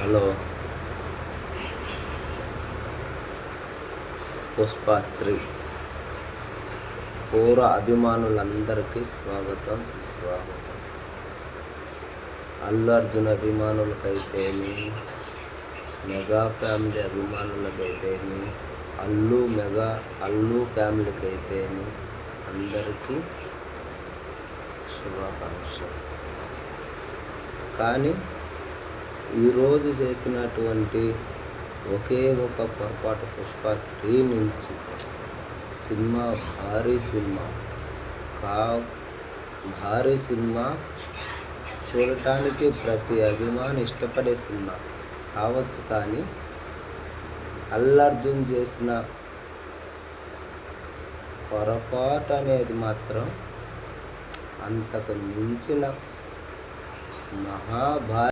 Hello, Pushpa 3 పూర్వ అభిమానులందరికీ స్వాగతం, సుస్వాగతం. అల్లు అర్జున్ అభిమానులకైతేమి, మెగా ఫ్యామిలీ అభిమానులకైతేమి, అల్లు ఫ్యామిలీకైతేమి అందరికీ శుభాకాంక్షలు. కానీ ఈరోజు చేసినటువంటి ఒకే ఒక పొరపాటు, పుష్ప 3 నుంచి సినిమా భారీ సినిమా చూడటానికి ప్రతి అభిమాని ఇష్టపడే సినిమా కావచ్చు. కానీ అల్లు అర్జున్ చేసిన పొరపాటు అనేది మాత్రం అంతకు మించిన